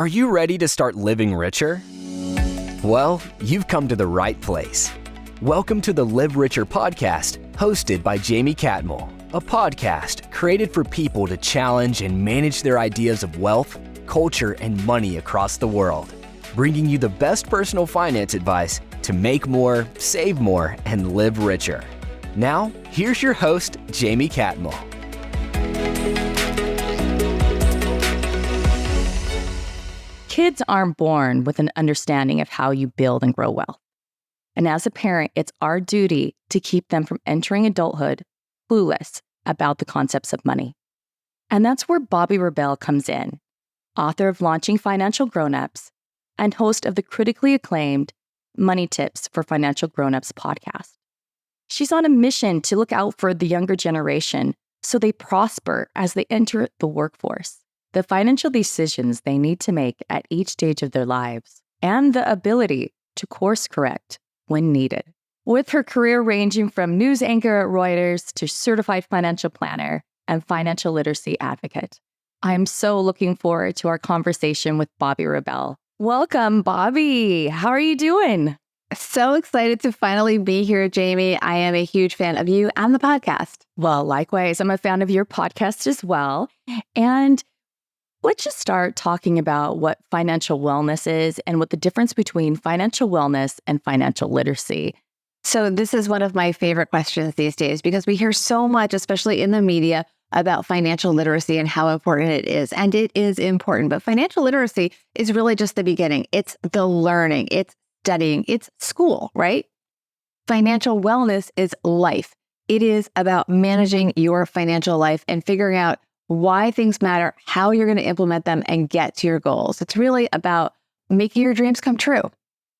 Are you ready to start living richer? Well, you've come to the right place. Welcome to the Live Richer podcast, hosted by Jamie Catmull, a podcast created for people to challenge and manage their ideas of wealth, culture, and money across the world, bringing you the best personal finance advice to make more, save more, and live richer. Now, here's your host, Jamie Catmull. Kids aren't born with an understanding of how you build and grow wealth. And as a parent, it's our duty to keep them from entering adulthood clueless about the concepts of money. And that's where Bobbi Rebell comes in, author of Launching Financial Grownups and host of the critically acclaimed Money Tips for Financial Grownups podcast. She's on a mission to look out for the younger generation so they prosper as they enter the workforce, the financial decisions they need to make at each stage of their lives, and the ability to course correct when needed. With her career ranging from news anchor at Reuters to certified financial planner and financial literacy advocate, I'm so looking forward to our conversation with Bobbi Rebell. Welcome, Bobbi. How are you doing? So excited to finally be here, Jamie. I am a huge fan of you and the podcast. Well, likewise, I'm a fan of your podcast as well. And let's just start talking about what financial wellness is and what the difference between financial wellness and financial literacy. So this is one of my favorite questions these days because we hear so much, especially in the media, about financial literacy and how important it is. And it is important, but financial literacy is really just the beginning. It's the learning, it's studying, it's school, right? Financial wellness is life. It is about managing your financial life and figuring out why things matter, how you're going to implement them and get to your goals. It's really about making your dreams come true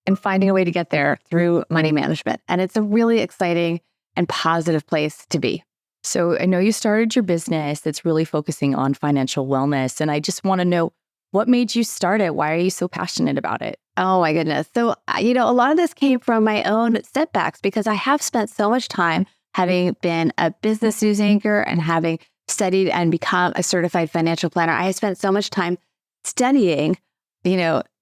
and finding a way to get there through money management. And it's a really exciting and positive place to be. So I know you started your business that's really focusing on financial wellness. And I just want to know, what made you start it? Why are you so passionate about it? Oh my goodness. So, a lot of this came from my own setbacks because I have spent so much time having been a business news anchor and having studied and become a certified financial planner. I spent so much time studying,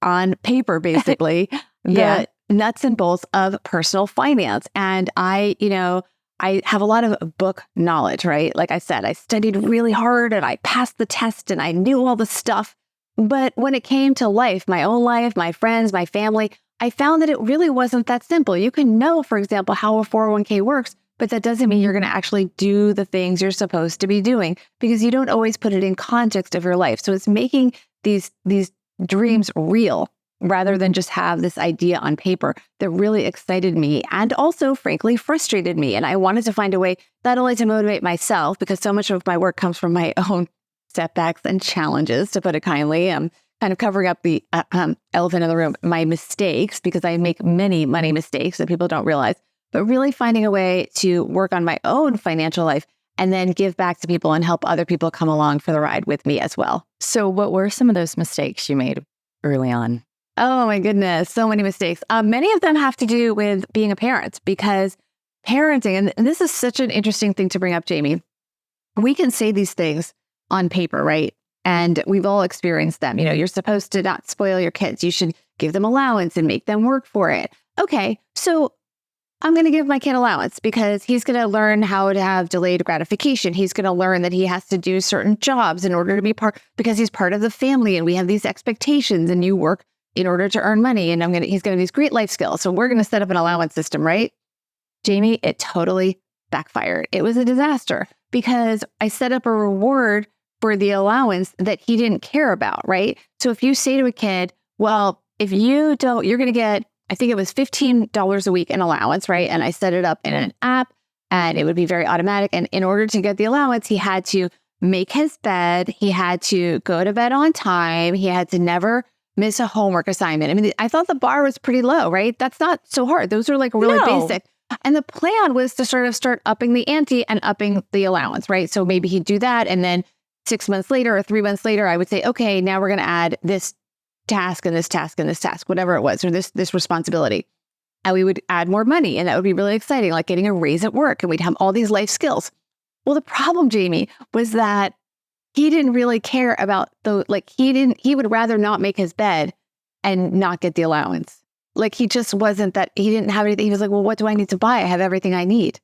on paper, basically, the nuts and bolts of personal finance. And I have a lot of book knowledge, right? Like I said, I studied really hard and I passed the test and I knew all the stuff. But when it came to life, my own life, my friends, my family, I found that it really wasn't that simple. You can know, for example, how a 401k works, but that doesn't mean you're going to actually do the things you're supposed to be doing because you don't always put it in context of your life. So it's making these dreams real rather than just have this idea on paper that really excited me and also, frankly, frustrated me. And I wanted to find a way not only to motivate myself, because so much of my work comes from my own setbacks and challenges, to put it kindly. I'm kind of covering up the elephant in the room, my mistakes, because I make many money mistakes that people don't realize, but really finding a way to work on my own financial life and then give back to people and help other people come along for the ride with me as well. So what were some of those mistakes you made early on? Oh my goodness, so many mistakes. Many of them have to do with being a parent because parenting, and this is such an interesting thing to bring up, Jamie. We can say these things on paper, right? And we've all experienced them. You're supposed to not spoil your kids. You should give them allowance and make them work for it. Okay, so I'm going to give my kid allowance because he's going to learn how to have delayed gratification. He's going to learn that he has to do certain jobs in order to be because he's part of the family and we have these expectations and you work in order to earn money and he's going to have these great life skills. So we're going to set up an allowance system, right? Jamie, it totally backfired. It was a disaster because I set up a reward for the allowance that he didn't care about, right? So if you say to a kid, well, if you don't, you're going to get, I think it was $15 a week in allowance, right? And I set it up in an app and it would be very automatic. And in order to get the allowance, he had to make his bed. He had to go to bed on time. He had to never miss a homework assignment. I mean, I thought the bar was pretty low, right? That's not so hard. Those are like really basic. And the plan was to start upping the ante and upping the allowance, right? So maybe he'd do that. And then 6 months later or 3 months later, I would say, okay, now we're going to add this task and this task and this task, whatever it was, or this responsibility. And we would add more money. And that would be really exciting, like getting a raise at work. And we'd have all these life skills. Well, the problem, Jamie, was that he didn't really care about he would rather not make his bed and not get the allowance. Like he just wasn't that, he didn't have anything. He was like, well, what do I need to buy? I have everything I need.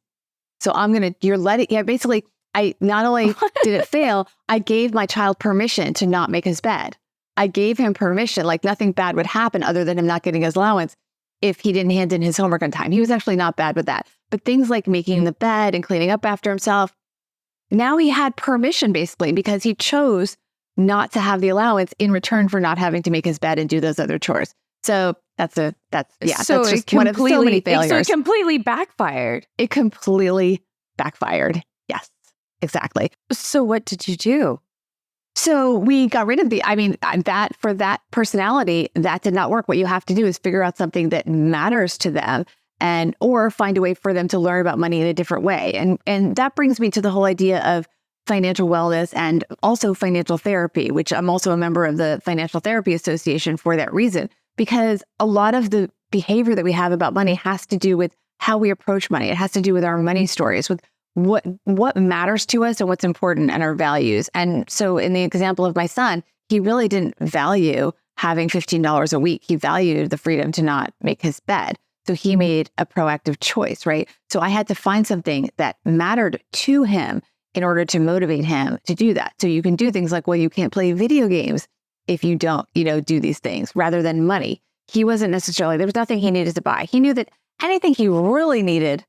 So basically I not only did it fail, I gave my child permission to not make his bed. I gave him permission, like nothing bad would happen other than him not getting his allowance if he didn't hand in his homework on time. He was actually not bad with that. But things like making the bed and cleaning up after himself, now he had permission basically because he chose not to have the allowance in return for not having to make his bed and do those other chores. So that's just one of so many failures. So it completely backfired. It completely backfired. Yes, exactly. So what did you do? So we got rid of for that personality, that did not work. What you have to do is figure out something that matters to them or find a way for them to learn about money in a different way. And that brings me to the whole idea of financial wellness and also financial therapy, which I'm also a member of the Financial Therapy Association for that reason, because a lot of the behavior that we have about money has to do with how we approach money. It has to do with our money stories, with what matters to us and what's important and our values. And so in the example of my son, he really didn't value having $15 a week. He valued the freedom to not make his bed. So he made a proactive choice, right? So I had to find something that mattered to him in order to motivate him to do that. So you can do things like, well, you can't play video games if you don't, do these things, rather than money. He wasn't necessarily, there was nothing he needed to buy. He knew that anything he really needed,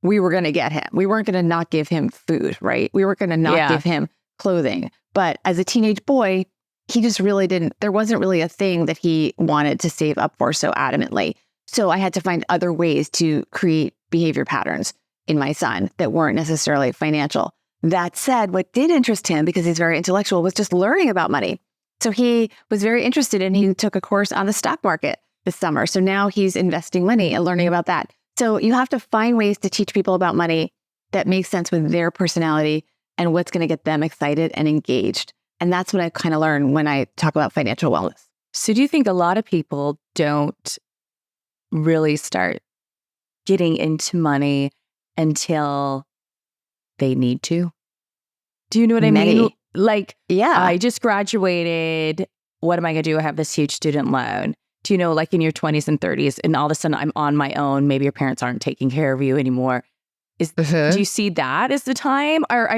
we were going to get him. We weren't going to not give him food, right? We were going to not give him clothing. But as a teenage boy, he just really there wasn't really a thing that he wanted to save up for so adamantly. So I had to find other ways to create behavior patterns in my son that weren't necessarily financial. That said, what did interest him, because he's very intellectual, was just learning about money. So he was very interested and he took a course on the stock market this summer. So now he's investing money and learning about that. So you have to find ways to teach people about money that make sense with their personality and what's going to get them excited and engaged. And that's what I kind of learned when I talk about financial wellness. So do you think a lot of people don't really start getting into money until they need to? Do you know what I mean? Like, I just graduated. What am I going to do? I have this huge student loan. Do you know, like in your 20s and 30s, and all of a sudden I'm on my own. Maybe your parents aren't taking care of you anymore. Do you see that as the time? Or,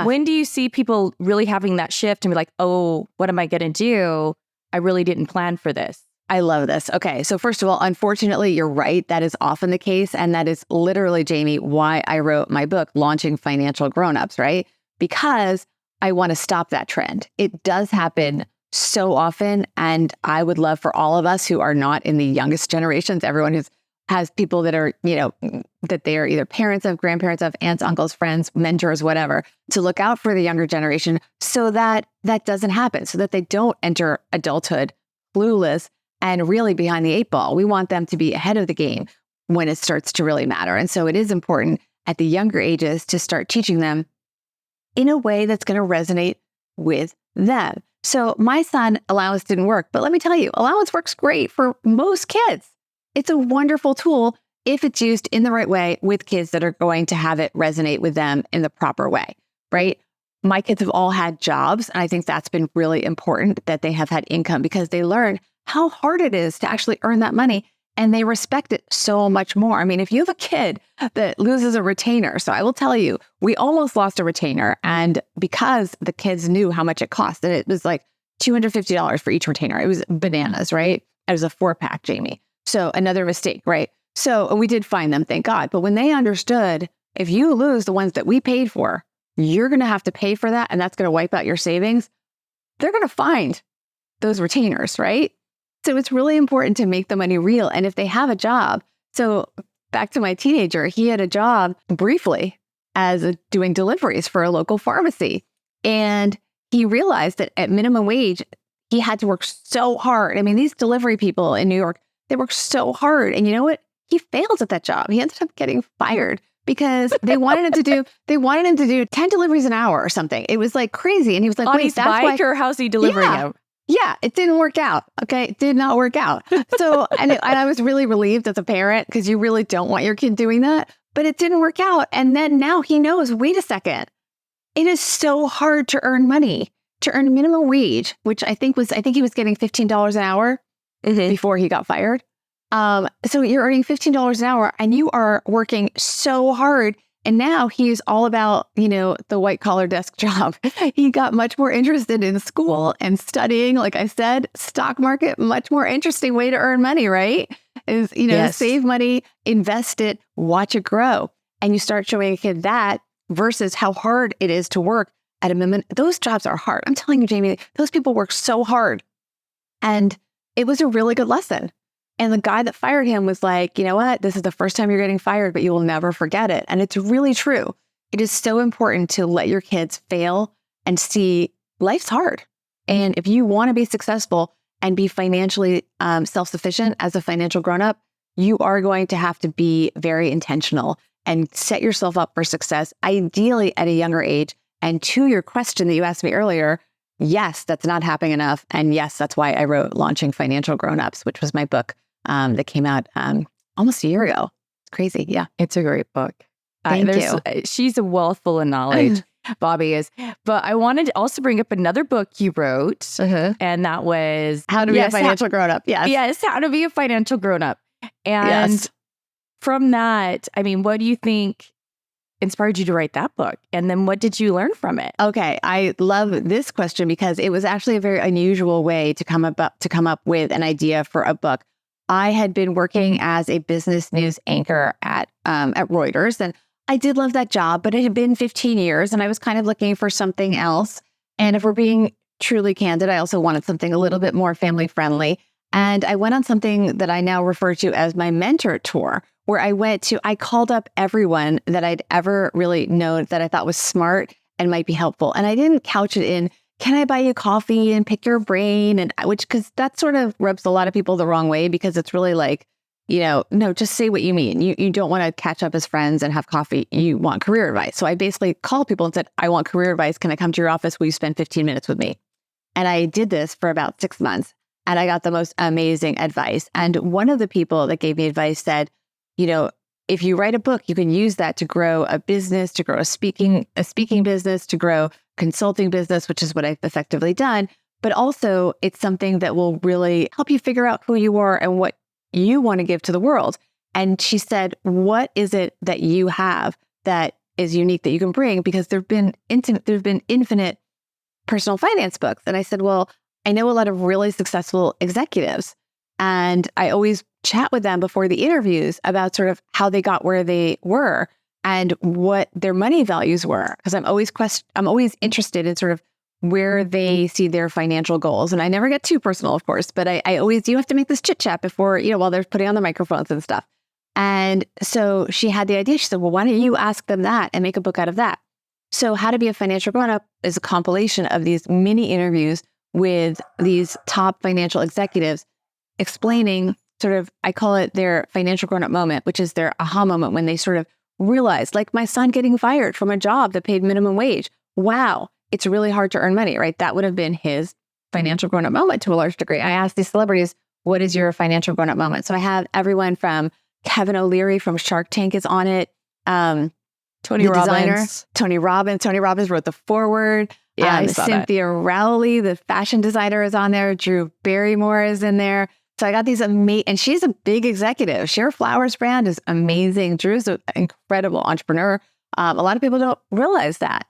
when do you see people really having that shift and be like, oh, what am I going to do? I really didn't plan for this. I love this. Okay. So first of all, unfortunately, you're right. That is often the case. And that is literally, Jamie, why I wrote my book, Launching Financial Grownups, right? Because I want to stop that trend. It does happen so often. And I would love for all of us who are not in the youngest generations, everyone who has people that are, that they are either parents of, grandparents of, aunts, uncles, friends, mentors, whatever, to look out for the younger generation so that that doesn't happen, so that they don't enter adulthood clueless and really behind the eight ball. We want them to be ahead of the game when it starts to really matter. And so it is important at the younger ages to start teaching them in a way that's going to resonate with them. So my son, allowance didn't work, but let me tell you, allowance works great for most kids. It's a wonderful tool if it's used in the right way with kids that are going to have it resonate with them in the proper way, right? My kids have all had jobs, and I think that's been really important that they have had income because they learn how hard it is to actually earn that money, and they respect it so much more. I mean, if you have a kid that loses a retainer, so I will tell you, we almost lost a retainer, and because the kids knew how much it cost, and it was like $250 for each retainer. It was bananas, right? It was a 4-pack, Jamie. So another mistake, right? So we did find them, thank God. But when they understood, if you lose the ones that we paid for, you're going to have to pay for that, and that's going to wipe out your savings. They're going to find those retainers, right? So it's really important to make the money real. And if they have a job, so back to my teenager, he had a job briefly as doing deliveries for a local pharmacy. And he realized that at minimum wage, he had to work so hard. I mean, these delivery people in New York, they work so hard. And you know what? He failed at that job. He ended up getting fired because they wanted him to do 10 deliveries an hour or something. It was like crazy. And he was like, on his bike, or how's he delivering them? Yeah, it didn't work out. Okay, it did not work out. So, and I was really relieved as a parent because you really don't want your kid doing that, but it didn't work out. And then now he knows, wait a second, it is so hard to earn money. to earn minimum wage, which I think he was getting $15 an hour before he got fired. So you're earning $15 an hour and you are working so hard. And now he's all about, the white collar desk job. He got much more interested in school and studying. Like I said, stock market, much more interesting way to earn money, right? Is, Yes. Save money, invest it, watch it grow. And you start showing a kid that versus how hard it is to work at a minimum. Those jobs are hard. I'm telling you, Jamie, those people work so hard. And it was a really good lesson. And the guy that fired him was like, you know what? This is the first time you're getting fired, but you will never forget it. And it's really true. It is so important to let your kids fail and see life's hard. And if you want to be successful and be financially self-sufficient as a financial grown-up, you are going to have to be very intentional and set yourself up for success, ideally at a younger age. And to your question that you asked me earlier, yes, that's not happening enough. And yes, that's why I wrote Launching Financial Grown-Ups, which was my book that came out almost a year ago. It's crazy. Yeah. It's a great book. Thank you. She's a wealth full of knowledge. Bobbi is. But I wanted to also bring up another book you wrote, and that was How to Be a Financial Grown-Up. Yes. Yes, How to Be a Financial Grown-Up. And from that, I mean, what do you think inspired you to write that book? And then what did you learn from it? Okay, I love this question because it was actually a very unusual way to come up with an idea for a book. I had been working as a business news anchor at Reuters, and I did love that job, but it had been 15 years and I was kind of looking for something else. And if we're being truly candid, I also wanted something a little bit more family friendly. And I went on something that I now refer to as my mentor tour, where I called up everyone that I'd ever really known that I thought was smart and might be helpful. And I didn't couch it in, can I buy you coffee and pick your brain? And because that sort of rubs a lot of people the wrong way, because it's really like, no, just say what you mean. You don't want to catch up as friends and have coffee. You want career advice. So I basically called people and said, I want career advice. Can I come to your office? Will you spend 15 minutes with me? And I did this for about 6 months and I got the most amazing advice. And one of the people that gave me advice said, if you write a book, you can use that to grow a business, to grow a speaking business, to grow consulting business, which is what I've effectively done. But also it's something that will really help you figure out who you are and what you want to give to the world. And she said, what is it that you have that is unique that you can bring? Because there've been infinite personal finance books. And I said, well, I know a lot of really successful executives, and I always chat with them before the interviews about sort of how they got where they were and what their money values were. Because I'm always interested in sort of where they see their financial goals. And I never get too personal, of course, but you have to make this chit chat before, while they're putting on the microphones and stuff. And so she had the idea. She said, well, why don't you ask them that and make a book out of that? So How to Be a Financial Grown-Up is a compilation of these mini interviews with these top financial executives explaining sort of, I call it their financial grown-up moment, which is their aha moment when they sort of realized, like my son getting fired from a job that paid minimum wage. Wow, it's really hard to earn money, right? That would have been his financial grown-up moment to a large degree. I asked these celebrities, what is your financial grown-up moment? So I have everyone from Kevin O'Leary from Shark Tank is on it. Tony Robbins. Tony Robbins wrote the foreword. Yeah, I saw Cynthia Rowley, the fashion designer, is on there. Drew Barrymore is in there. So I got these amazing, and she's a big executive. Cher Flowers brand is amazing. Drew's an incredible entrepreneur. A lot of people don't realize that.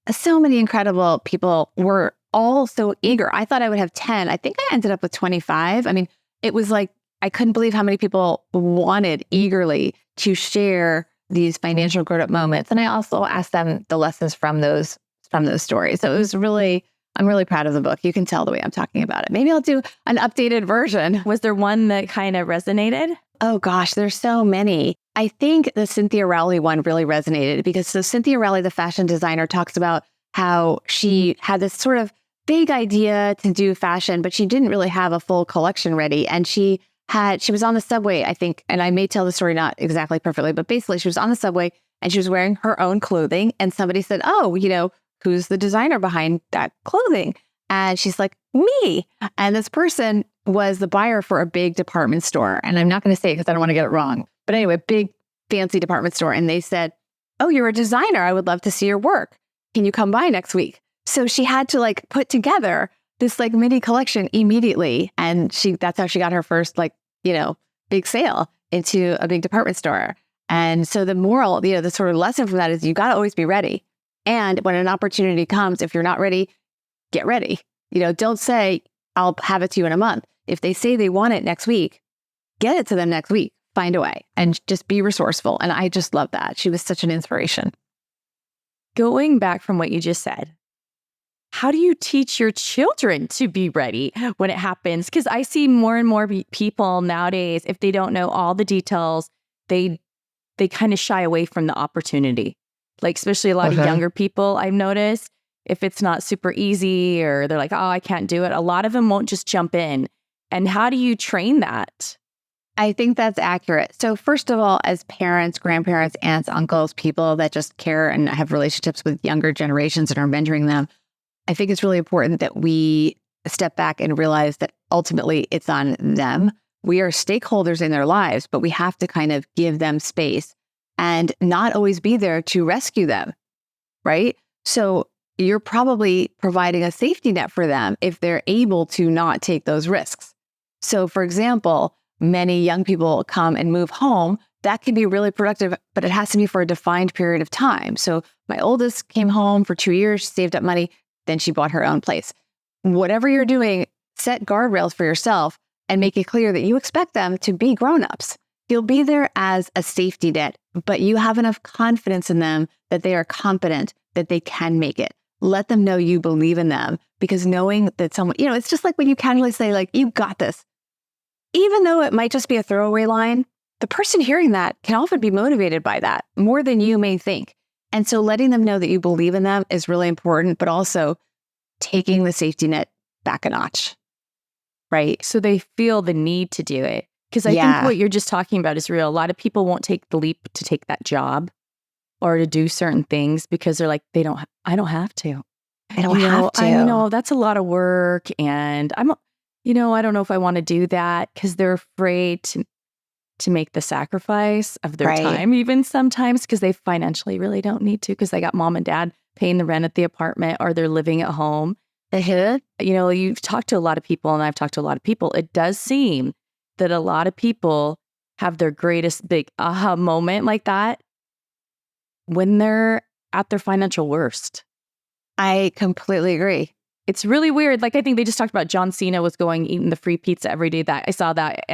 So many incredible people were all so eager. I thought I would have 10. I think I ended up with 25. I mean, it was like, I couldn't believe how many people wanted eagerly to share these financial grown-up moments. And I also asked them the lessons from those stories. So it was really, I'm really proud of the book. You can tell the way I'm talking about it. Maybe I'll do an updated version. Was there one that kind of resonated? Oh gosh, there's so many. I think the Cynthia Rowley one really resonated because Cynthia Rowley, the fashion designer, talks about how she had this sort of big idea to do fashion, but she didn't really have a full collection ready. And she was on the subway, I think, and I may tell the story not exactly perfectly, but basically she was on the subway and she was wearing her own clothing. And somebody said, oh, who's the designer behind that clothing? And she's like, me. And this person was the buyer for a big department store. And I'm not going to say it because I don't want to get it wrong. But anyway, big fancy department store. And they said, oh, you're a designer. I would love to see your work. Can you come by next week? So she had to like put together this like mini collection immediately. And that's how she got her first like, big sale into a big department store. And so the moral, the sort of lesson from that is you got to always be ready. And when an opportunity comes, if you're not ready, get ready. Don't say, I'll have it to you in a month. If they say they want it next week, get it to them next week. Find a way and just be resourceful. And I just love that. She was such an inspiration. Going back from what you just said, how do you teach your children to be ready when it happens? Because I see more and more people nowadays, if they don't know all the details, they kind of shy away from the opportunity. Like, especially a lot of younger people, I've noticed, if it's not super easy or they're like, oh, I can't do it, a lot of them won't just jump in. And how do you train that? I think that's accurate. So first of all, as parents, grandparents, aunts, uncles, people that just care and have relationships with younger generations and are mentoring them, I think it's really important that we step back and realize that ultimately it's on them. We are stakeholders in their lives, but we have to kind of give them space and not always be there to rescue them, right? So you're probably providing a safety net for them if they're able to not take those risks. So for example, many young people come and move home. That can be really productive, but it has to be for a defined period of time. So my oldest came home for 2 years, saved up money, then she bought her own place. Whatever you're doing, set guardrails for yourself and make it clear that you expect them to be grown-ups. You'll be there as a safety net, but you have enough confidence in them that they are competent, that they can make it. Let them know you believe in them, because knowing that someone, it's just like when you casually say like, you got this. Even though it might just be a throwaway line, the person hearing that can often be motivated by that more than you may think. And so letting them know that you believe in them is really important, but also taking the safety net back a notch, right? So they feel the need to do it. Because I think what you're just talking about is real. A lot of people won't take the leap to take that job or to do certain things because they're like, I don't have to. I don't have to. I know that's a lot of work. And I don't know if I want to do that, because they're afraid to make the sacrifice of their time, even sometimes, because they financially really don't need to, because they got mom and dad paying the rent at the apartment or they're living at home. You've talked to a lot of people, and I've talked to a lot of people. It does seem that a lot of people have their greatest big aha moment like that when they're at their financial worst. I completely agree. It's really weird. Like, I think they just talked about John Cena was eating the free pizza every day. That I saw that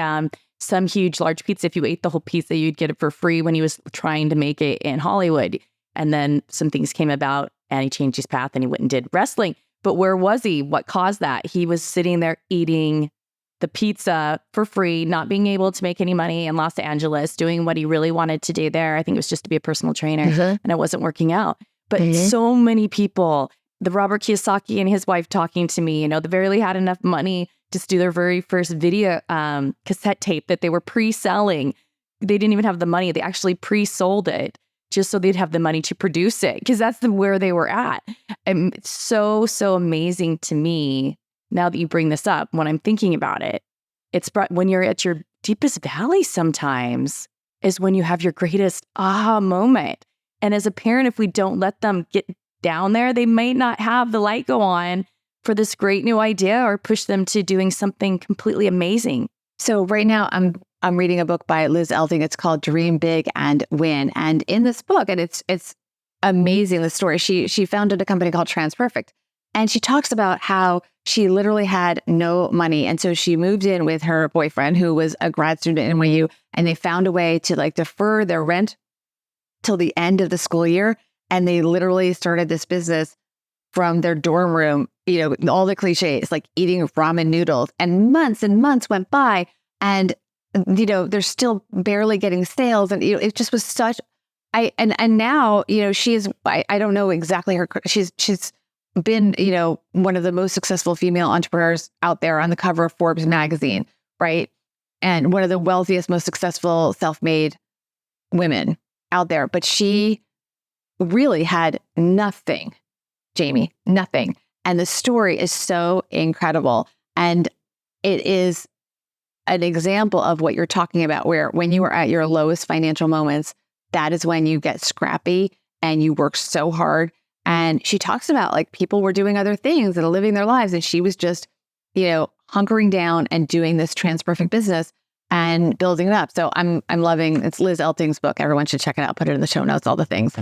some huge, large pizza, if you ate the whole pizza, you'd get it for free when he was trying to make it in Hollywood. And then some things came about and he changed his path and he went and did wrestling. But where was he? What caused that? He was sitting there eating the pizza for free, not being able to make any money in Los Angeles, doing what he really wanted to do there. I think it was just to be a personal trainer, and it wasn't working out. But so many people, the Robert Kiyosaki and his wife talking to me, they barely had enough money to do their very first video cassette tape that they were pre-selling. They didn't even have the money. They actually pre-sold it just so they'd have the money to produce it, because that's where they were at. And it's so amazing to me now that you bring this up. When I'm thinking about it, it's when you're at your deepest valley sometimes is when you have your greatest aha moment. And as a parent, if we don't let them get down there, they might not have the light go on for this great new idea or push them to doing something completely amazing. So right now I'm reading a book by Liz Elding. It's called Dream Big and Win. And in this book, and it's amazing, the story, she founded a company called TransPerfect. And she talks about how she literally had no money. And so she moved in with her boyfriend, who was a grad student at NYU, and they found a way to like defer their rent till the end of the school year. And they literally started this business from their dorm room, all the cliches, like eating ramen noodles. And months went by, and they're still barely getting sales. And it just was such and now, she is, I don't know exactly she's been, one of the most successful female entrepreneurs out there on the cover of Forbes magazine, right? And one of the wealthiest, most successful self-made women out there. But she really had nothing, Jamie, nothing. And the story is so incredible. And it is an example of what you're talking about, where when you are at your lowest financial moments, that is when you get scrappy and you work so hard And she talks about like people were doing other things and living their lives. And she was just, hunkering down and doing this trans-perfect business and building it up. So I'm loving, it's Liz Elting's book. Everyone should check it out, put it in the show notes, all the things.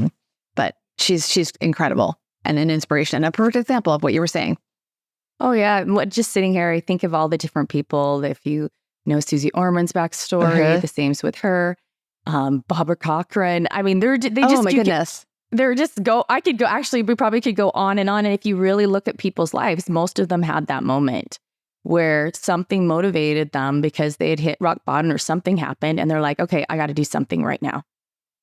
But she's incredible and an inspiration, a perfect example of what you were saying. Oh, yeah. Just sitting here, I think of all the different people. If you know Susie Orman's backstory, the same's with her. Barbara Cochran. I mean, they just, oh my goodness. We probably could go on. And if you really look at people's lives, most of them had that moment where something motivated them because they had hit rock bottom or something happened. And they're like, okay, I got to do something right now.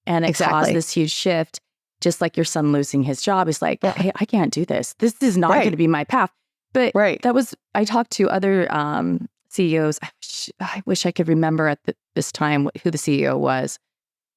And it caused this huge shift. Just like your son losing his job is like, hey, I can't do this. This is not going to be my path. But I talked to other CEOs. I wish I could remember at this time who the CEO was.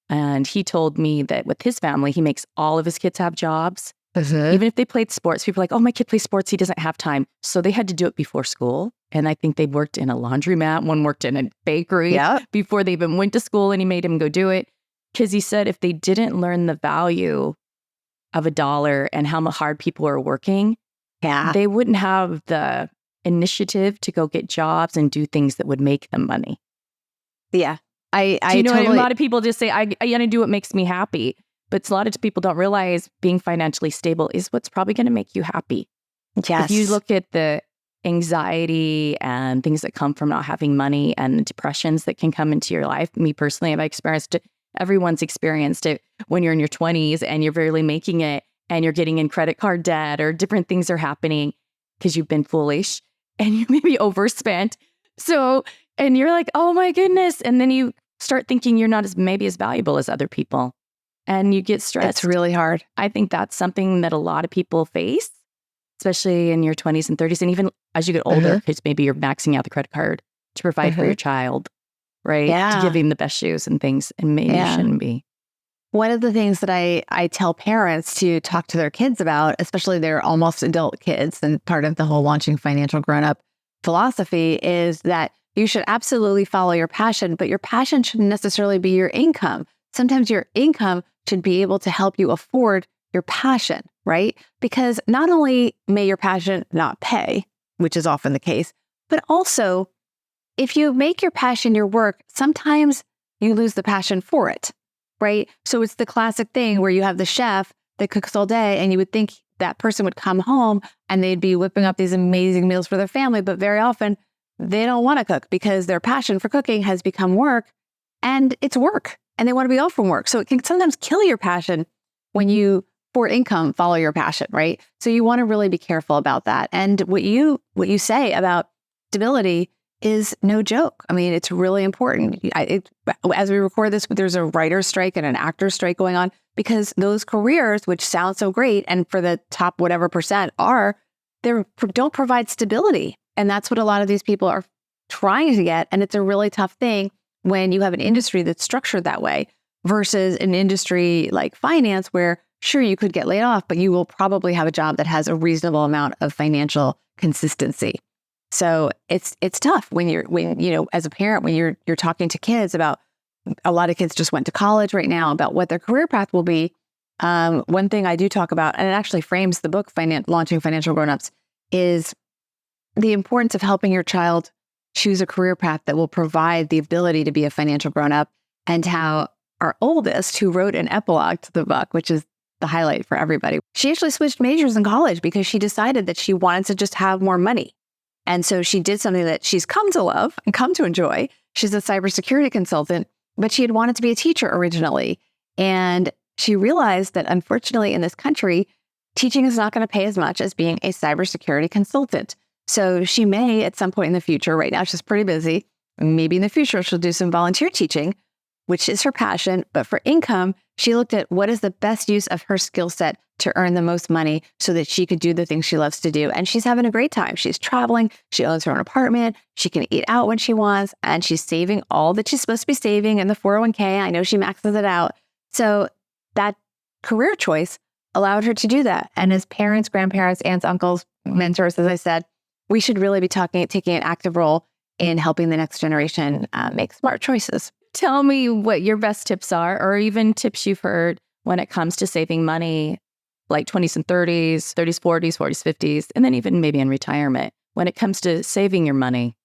And he told me that with his family, he makes all of his kids have jobs. Even if they played sports, people are like, oh, my kid plays sports. He doesn't have time. So they had to do it before school. And I think they worked in a laundromat. One worked in a bakery before they even went to school. And he made him go do it. Because he said if they didn't learn the value of $1 and how hard people are working, they wouldn't have the initiative to go get jobs and do things that would make them money. Yeah. A lot of people just say, I got to do what makes me happy. But a lot of people don't realize being financially stable is what's probably going to make you happy. Yes. If you look at the anxiety and things that come from not having money and the depressions that can come into your life, me personally, I've experienced it. Everyone's experienced it when you're in your 20s and you're barely making it and you're getting in credit card debt or different things are happening because you've been foolish and you maybe overspent. So, and you're like, oh my goodness. And then you start thinking you're not as valuable as other people and you get stressed. It's really hard. I think that's something that a lot of people face, especially in your 20s and 30s. And even as you get older, because maybe you're maxing out the credit card to provide for your child, right? Yeah. To give him the best shoes and things. And maybe you shouldn't be. One of the things that I tell parents to talk to their kids about, especially their almost adult kids, and part of the whole launching financial grown-up philosophy is that you should absolutely follow your passion, but your passion shouldn't necessarily be your income. Sometimes your income should be able to help you afford your passion, right? Because not only may your passion not pay, which is often the case, but also if you make your passion your work, sometimes you lose the passion for it, right? So it's the classic thing where you have the chef that cooks all day and you would think that person would come home and they'd be whipping up these amazing meals for their family, but very often they don't want to cook because their passion for cooking has become work and it's work and they want to be off from work. So it can sometimes kill your passion when you, for income, follow your passion, right? So you want to really be careful about that. And what you say about stability is no joke. I mean, it's really important. As we record this, there's a writer's strike and an actor's strike going on because those careers, which sound so great, and for the top whatever percent don't provide stability. And that's what a lot of these people are trying to get. And it's a really tough thing when you have an industry that's structured that way versus an industry like finance where, sure, you could get laid off, but you will probably have a job that has a reasonable amount of financial consistency. So it's tough when as a parent, when you're talking to kids about, a lot of kids just went to college right now, about what their career path will be. One thing I do talk about, and it actually frames the book, Launching Financial Grown-Ups, is the importance of helping your child choose a career path that will provide the ability to be a financial grown-up, and how our oldest, who wrote an epilogue to the book, which is the highlight for everybody, she actually switched majors in college because she decided that she wanted to just have more money. And so she did something that she's come to love and come to enjoy. She's a cybersecurity consultant, but she had wanted to be a teacher originally. And she realized that unfortunately in this country, teaching is not going to pay as much as being a cybersecurity consultant. So she may at some point in the future, right now she's pretty busy, maybe in the future she'll do some volunteer teaching, which is her passion. But for income, she looked at what is the best use of her skill set to earn the most money so that she could do the things she loves to do. And she's having a great time. She's traveling. She owns her own apartment. She can eat out when she wants. And she's saving all that she's supposed to be saving in the 401k. I know she maxes it out. So that career choice allowed her to do that. And as parents, grandparents, aunts, uncles, mentors, as I said, we should really be taking an active role in helping the next generation make smart choices. Tell me what your best tips are, or even tips you've heard when it comes to saving money like 20s and 30s, 30s, 40s, 40s, 50s, and then even maybe in retirement when it comes to saving your money?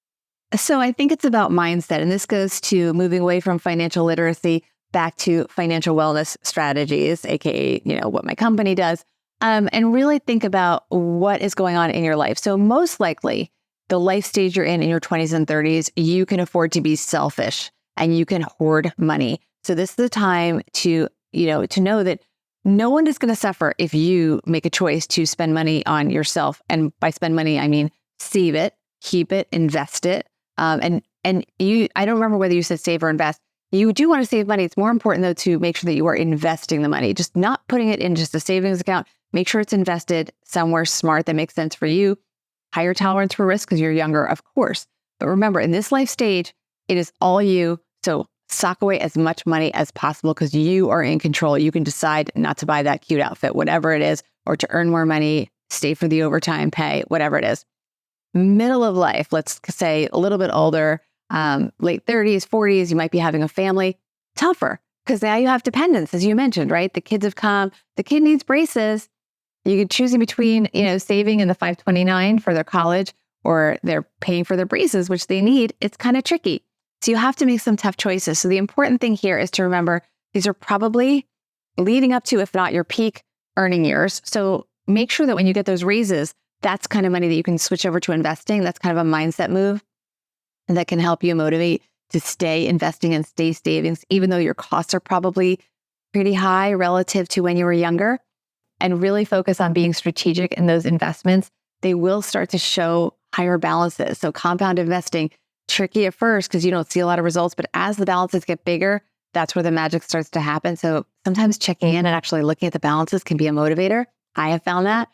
So I think it's about mindset. And this goes to moving away from financial literacy back to financial wellness strategies, AKA, what my company does, and really think about what is going on in your life. So most likely, the life stage you're in your 20s and 30s, you can afford to be selfish and you can hoard money. So this is the time to know that no one is going to suffer if you make a choice to spend money on yourself. And by spend money, I mean save it, keep it, invest it. I don't remember whether you said save or invest. You do want to save money. It's more important, though, to make sure that you are investing the money, just not putting it in just a savings account. Make sure it's invested somewhere smart that makes sense for you. Higher tolerance for risk because you're younger, of course. But remember, in this life stage, it is all you. So sock away as much money as possible because you are in control. You can decide not to buy that cute outfit, whatever it is, or to earn more money, stay for the overtime pay, whatever it is. Middle of life, let's say a little bit older, late 30s, 40s, you might be having a family. Tougher because now you have dependents, as you mentioned, right? The kids have come, the kid needs braces. You could choose in between, saving in the 529 for their college or they're paying for their braces, which they need. It's kind of tricky. So you have to make some tough choices. So the important thing here is to remember these are probably leading up to, if not your peak earning years. So make sure that when you get those raises, that's kind of money that you can switch over to investing. That's kind of a mindset move that can help you motivate to stay investing and stay savings, even though your costs are probably pretty high relative to when you were younger, and really focus on being strategic in those investments. They will start to show higher balances. So compound investing, tricky at first because you don't see a lot of results, but as the balances get bigger, that's where the magic starts to happen. So sometimes checking in and actually looking at the balances can be a motivator. I have found that.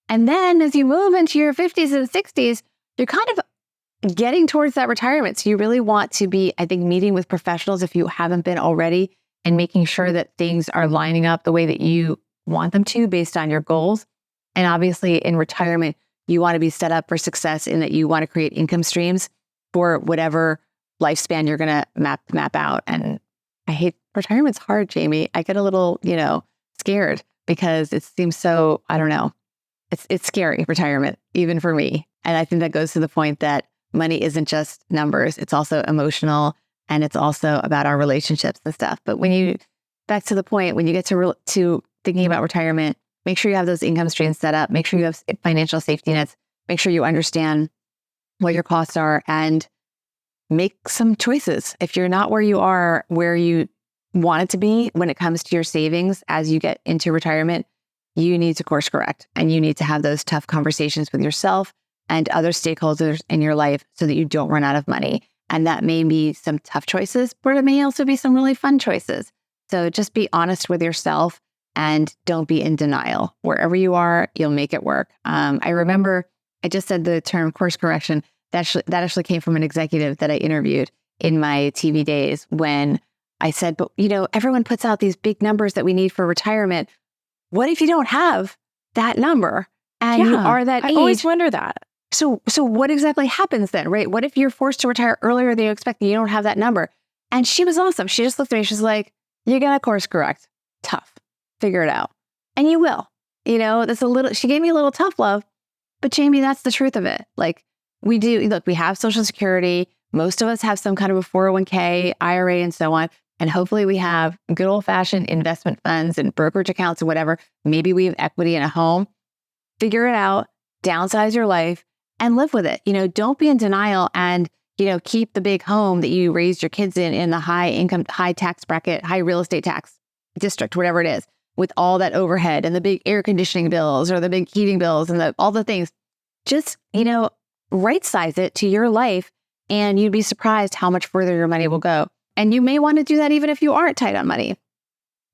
And then as you move into your 50s and 60s, you're kind of getting towards that retirement. So you really want to be, I think, meeting with professionals if you haven't been already and making sure that things are lining up the way that you want them to based on your goals. And obviously in retirement, you want to be set up for success in that you want to create income streams for whatever lifespan you're going to map out. And I hate retirement's hard, Jamie. I get a little, scared because it seems so, I don't know. It's scary, retirement, even for me. And I think that goes to the point that money isn't just numbers. It's also emotional and it's also about our relationships and stuff. But back to the point, when you get to thinking about retirement, make sure you have those income streams set up. Make sure you have financial safety nets. Make sure you understand what your costs are and make some choices. If you're not where you are, where you want it to be when it comes to your savings as you get into retirement, you need to course correct and you need to have those tough conversations with yourself and other stakeholders in your life so that you don't run out of money. And that may be some tough choices, but it may also be some really fun choices. So just be honest with yourself and don't be in denial. Wherever you are, you'll make it work. I remember I just said the term course correction. That actually came from an executive that I interviewed in my TV days when I said, but everyone puts out these big numbers that we need for retirement. What if you don't have that number and you are that age? I always wonder that. So what exactly happens then, right? What if you're forced to retire earlier than you expect and you don't have that number? And she was awesome. She just looked at me. She's like, you're going to course correct. Tough. Figure it out. And you will. She gave me a little tough love, but Jamie, that's the truth of it. Like we have Social Security. Most of us have some kind of a 401k, IRA, and so on. And hopefully we have good old fashioned investment funds and brokerage accounts or whatever. Maybe we have equity in a home. Figure it out, downsize your life and live with it. Don't be in denial and, keep the big home that you raised your kids in the high income, high tax bracket, high real estate tax district, whatever it is, with all that overhead and the big air conditioning bills or the big heating bills and all the things. Just, right size it to your life and you'd be surprised how much further your money will go. And you may want to do that even if you aren't tight on money.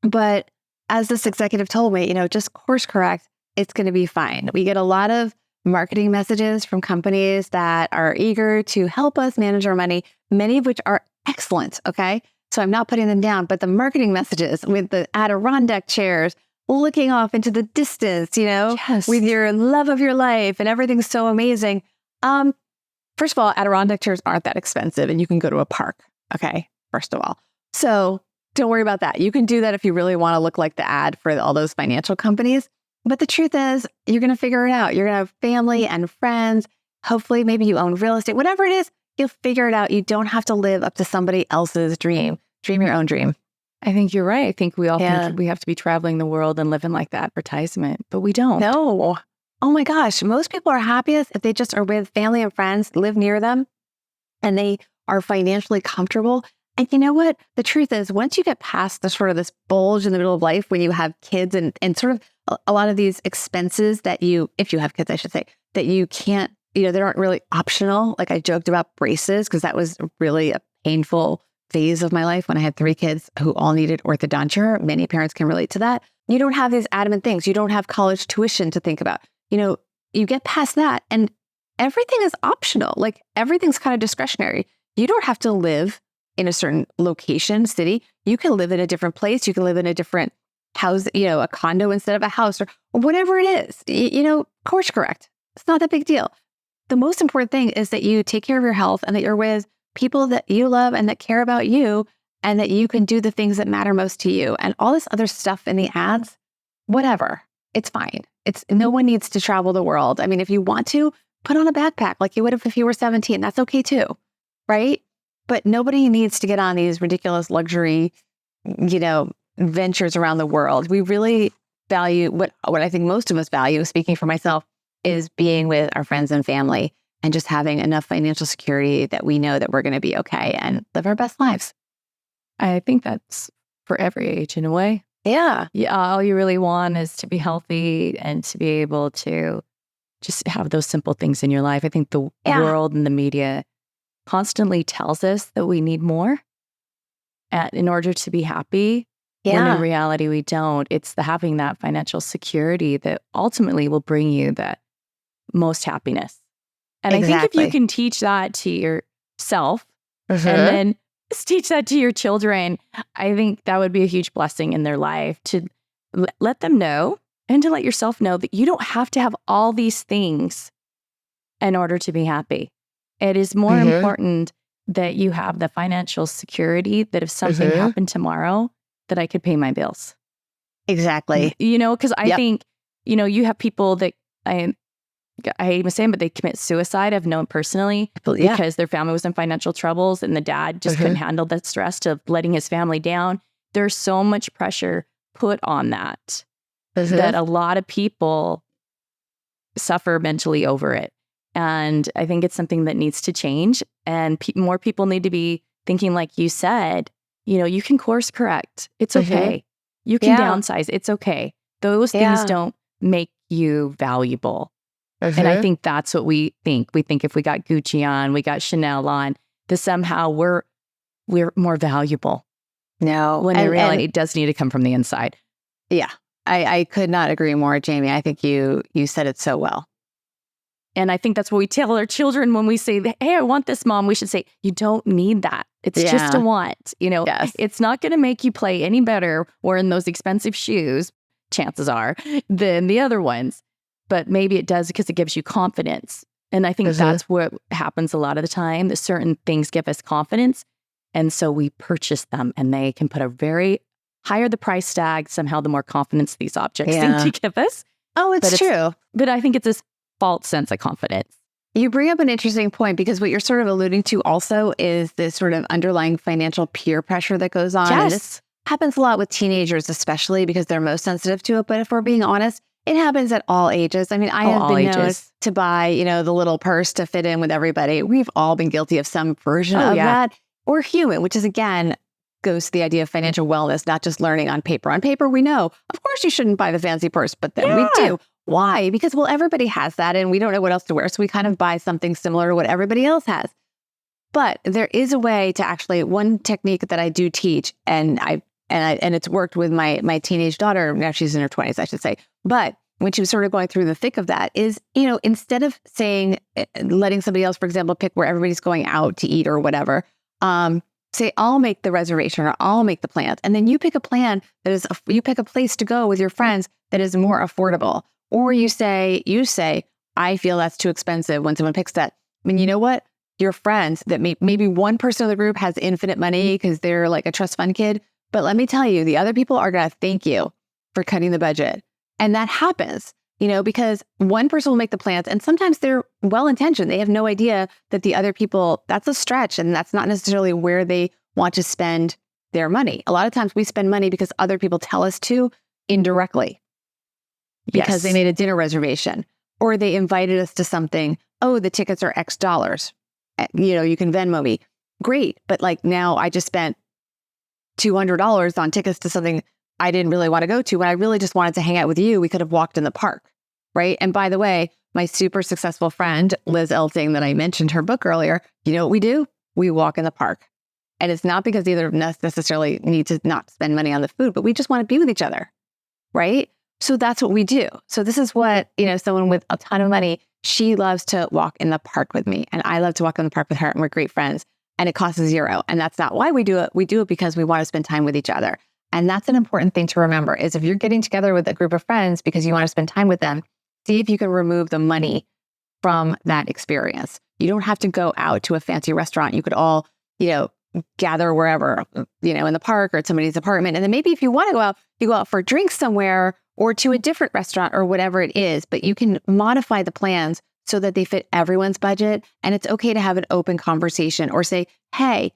But as this executive told me, just course correct, it's going to be fine. We get a lot of marketing messages from companies that are eager to help us manage our money, many of which are excellent. Okay. So I'm not putting them down, but the marketing messages with the Adirondack chairs looking off into the distance, Yes. with your love of your life and everything's so amazing. First of all, Adirondack chairs aren't that expensive and you can go to a park. Okay. First of all. So don't worry about that. You can do that if you really want to look like the ad for all those financial companies. But the truth is, you're going to figure it out. You're going to have family and friends. Hopefully, maybe you own real estate, whatever it is, you'll figure it out. You don't have to live up to somebody else's dream. Dream your own dream. I think you're right. I think we all think we have to be traveling the world and living like the advertisement, but we don't. No. Oh my gosh. Most people are happiest if they just are with family and friends, live near them, and they are financially comfortable. And you know what? The truth is, once you get past the sort of this bulge in the middle of life when you have kids and sort of a lot of these expenses that you, if you have kids, I should say, that you can't, they aren't really optional. Like I joked about braces because that was really a painful phase of my life when I had 3 kids who all needed orthodonture. Many parents can relate to that. You don't have these adamant things. You don't have college tuition to think about. You get past that and everything is optional. Like everything's kind of discretionary. You don't have to live in a certain location, city. You can live in a different place. You can live in a different house, a condo instead of a house or whatever it is. Course correct. It's not that big deal. The most important thing is that you take care of your health and that you're with people that you love and that care about you and that you can do the things that matter most to you. And all this other stuff in the ads, whatever, it's fine. No one needs to travel the world. I mean, if you want to, put on a backpack like you would if you were 17. That's okay too, right? But nobody needs to get on these ridiculous luxury, ventures around the world. We really value what I think most of us value, speaking for myself, is being with our friends and family and just having enough financial security that we know that we're going to be okay and live our best lives. I think that's for every age in a way. Yeah. All you really want is to be healthy and to be able to just have those simple things in your life. I think the world and the media constantly tells us that we need more in order to be happy. When in reality, we don't. It's having that financial security that ultimately will bring you that most happiness. And I think if you can teach that to yourself and then teach that to your children, I think that would be a huge blessing in their life to let them know and to let yourself know that you don't have to have all these things in order to be happy. It is more important that you have the financial security that if something happened tomorrow, that I could pay my bills. Exactly. Because I think, you have people that I hate to say them, but they commit suicide. I've known personally because their family was in financial troubles and the dad just couldn't handle the stress of letting his family down. There's so much pressure put on that a lot of people suffer mentally over it. And I think it's something that needs to change. And more people need to be thinking, like you said, you can course correct. It's okay. You can downsize. It's okay. Those things don't make you valuable. And I think that's what we think. We think if we got Gucci on, we got Chanel on, that somehow we're more valuable. No. When in reality, it does need to come from the inside. Yeah. I could not agree more, Jamie. I think you said it so well. And I think that's what we tell our children when we say, hey, I want this, Mom. We should say, you don't need that. It's just a want. It's not going to make you play any better wearing those expensive shoes, chances are, than the other ones. But maybe it does because it gives you confidence. And I think that's what happens a lot of the time, that certain things give us confidence. And so we purchase them and they can put a very higher the price tag, somehow the more confidence these objects seem to give us. Oh, it's true. But I think it's this false sense of confidence. You bring up an interesting point because what you're sort of alluding to also is this sort of underlying financial peer pressure that goes on. Yes. And this happens a lot with teenagers, especially because they're most sensitive to it. But if we're being honest, it happens at all ages. I mean, I have been known to buy, the little purse to fit in with everybody. We've all been guilty of some version of that. Or human, which is, again, goes to the idea of financial wellness, not just learning on paper. On paper, we know, of course, you shouldn't buy the fancy purse, but then we do. Why? Because, everybody has that and we don't know what else to wear. So we kind of buy something similar to what everybody else has. But there is a way to actually, one technique that I do teach, and it's worked with my teenage daughter. Now she's in her 20s, I should say. But when she was sort of going through the thick of that is, instead of letting somebody else, for example, pick where everybody's going out to eat or whatever, say, I'll make the reservation or I'll make the plans. And then you pick a plan you pick a place to go with your friends that is more affordable. Or you say, I feel that's too expensive when someone picks that. I mean, you know what? Your friends that maybe one person in the group has infinite money because they're like a trust fund kid. But let me tell you, the other people are going to thank you for cutting the budget. And that happens, because one person will make the plans and sometimes they're well-intentioned. They have no idea that the other people, that's a stretch and that's not necessarily where they want to spend their money. A lot of times we spend money because other people tell us to indirectly because they made a dinner reservation or they invited us to something. Oh, the tickets are X dollars. You can Venmo me. Great. But like now I just spent $200 on tickets to something I didn't really want to go to. When I really just wanted to hang out with you, we could have walked in the park, right? And by the way, my super successful friend, Liz Elting, that I mentioned her book earlier, you know what we do? We walk in the park. And it's not because either of us necessarily need to not spend money on the food, but we just want to be with each other, right? So that's what we do. So this is what, someone with a ton of money, she loves to walk in the park with me. And I love to walk in the park with her and we're great friends. And it costs $0. And that's not why we do it. We do it because we want to spend time with each other. And that's an important thing to remember is if you're getting together with a group of friends because you want to spend time with them, see if you can remove the money from that experience. You don't have to go out to a fancy restaurant. You could all, gather wherever, in the park or at somebody's apartment. And then maybe if you want to go out, you go out for drinks somewhere or to a different restaurant or whatever it is. But you can modify the plans so that they fit everyone's budget. And it's okay to have an open conversation or say, hey,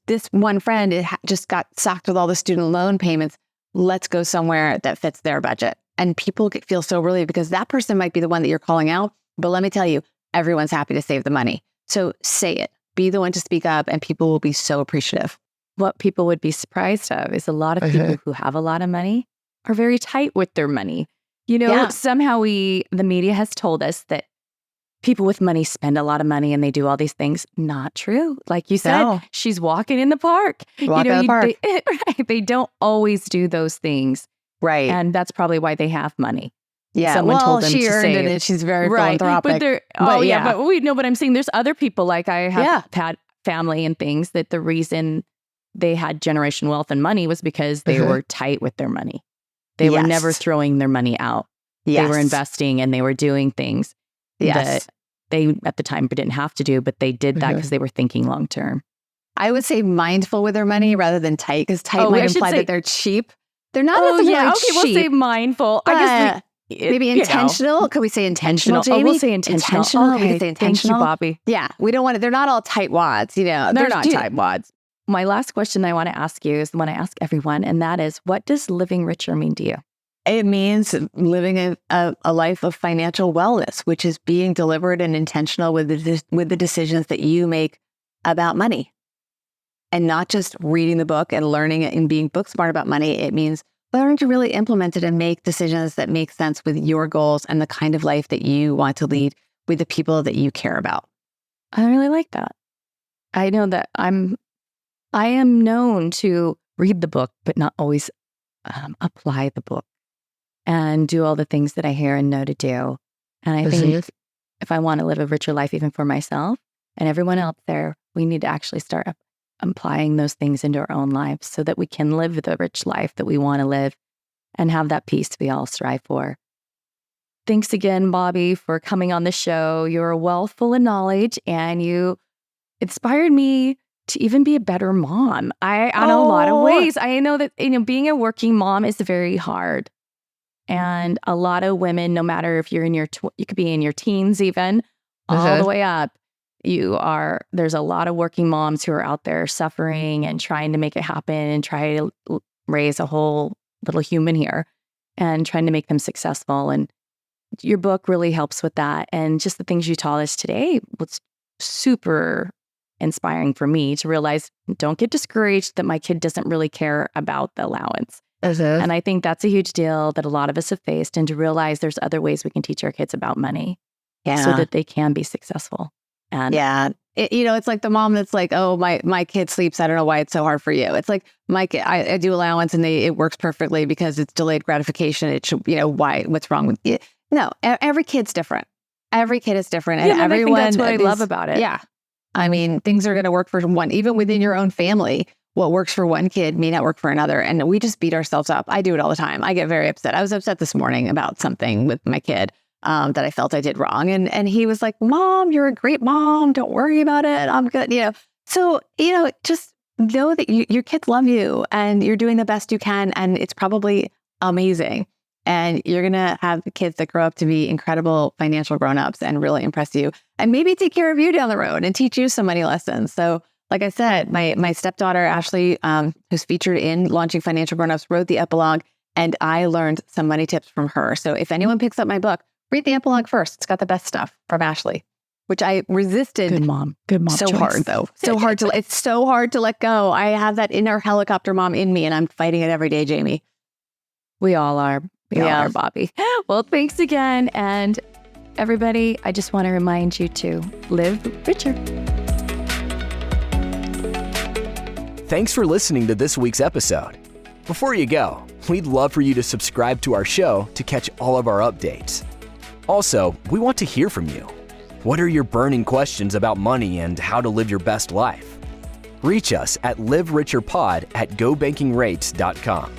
this one friend just got socked with all the student loan payments. Let's go somewhere that fits their budget. And people feel so relieved because that person might be the one that you're calling out. But let me tell you, everyone's happy to save the money. So say it. Be the one to speak up and people will be so appreciative. What people would be surprised of is a lot of people who have a lot of money are very tight with their money. Somehow the media has told us that people with money spend a lot of money and they do all these things. Not true. Like you said, she's walking in the park. Walking in the park. Right. They don't always do those things. Right. And that's probably why they have money. Yeah. Someone told them she to earned save. it and she's very philanthropic. But we know what I'm saying. There's other people like I have had family and things that the reason they had generational wealth and money was because they were tight with their money. They were never throwing their money out. They were investing and they were doing things that they at the time didn't have to do, but they did that because they were thinking long term. I would say mindful with their money rather than tight because tight might imply that they're cheap. They're not necessarily cheap. We'll say mindful. I guess maybe intentional. Could we say intentional, Jamie? We'll say intentional. Okay. We could say intentional. Thank you, Bobbi. Yeah, we don't want to. They're not all tight wads. They're not tight wads. My last question I want to ask you is the one I ask everyone, and that is, what does living richer mean to you? It means living a life of financial wellness, which is being deliberate and intentional with the decisions that you make about money. And not just reading the book and learning it and being book smart about money. It means learning to really implement it and make decisions that make sense with your goals and the kind of life that you want to lead with the people that you care about. I really like that. I know that I am known to read the book, but not always apply the book and do all the things that I hear and know to do. And I think if I want to live a richer life, even for myself and everyone else there, we need to actually start applying those things into our own lives so that we can live the rich life that we want to live and have that peace we all strive for. Thanks again, Bobbi, for coming on the show. You're a wealth full of knowledge and you inspired me to even be a better mom. On a lot of ways. I know that being a working mom is very hard. And a lot of women, no matter if you're in you could be in your teens even, all the way up, there's a lot of working moms who are out there suffering and trying to make it happen and try to raise a whole little human here and trying to make them successful. And your book really helps with that. And just the things you taught us today was super inspiring for me to realize, don't get discouraged that my kid doesn't really care about the allowance. And I think that's a huge deal that a lot of us have faced, and to realize there's other ways we can teach our kids about money so that they can be successful. And it's like the mom that's like, oh, my kid sleeps. I don't know why it's so hard for you. It's like my kid, I do allowance and it works perfectly because it's delayed gratification. It should, what's wrong with it? No, every kid's different. Every kid is different. And everyone, I think that's what I love about it. Yeah. I mean, things are going to work for one, even within your own family. What works for one kid may not work for another. And we just beat ourselves up. I do it all the time. I get very upset. I was upset this morning about something with my kid that I felt I did wrong. And he was like, Mom, you're a great mom. Don't worry about it. I'm good. So, just know that your kids love you and you're doing the best you can. And it's probably amazing. And you're going to have kids that grow up to be incredible financial grown-ups and really impress you and maybe take care of you down the road and teach you some money lessons. So like I said, my stepdaughter, Ashley, who's featured in Launching Financial Grown-ups, wrote the epilogue, and I learned some money tips from her. So if anyone picks up my book, read the epilogue first. It's got the best stuff from Ashley, which I resisted. Good mom. Good mom. So choice. hard though. It's so hard to let go. I have that inner helicopter mom in me and I'm fighting it every day, Jamie. We all are. We all are, Bobbi. Well, thanks again. And everybody, I just want to remind you to live richer. Thanks for listening to this week's episode. Before you go, we'd love for you to subscribe to our show to catch all of our updates. Also, we want to hear from you. What are your burning questions about money and how to live your best life? Reach us at livericherpod@gobankingrates.com.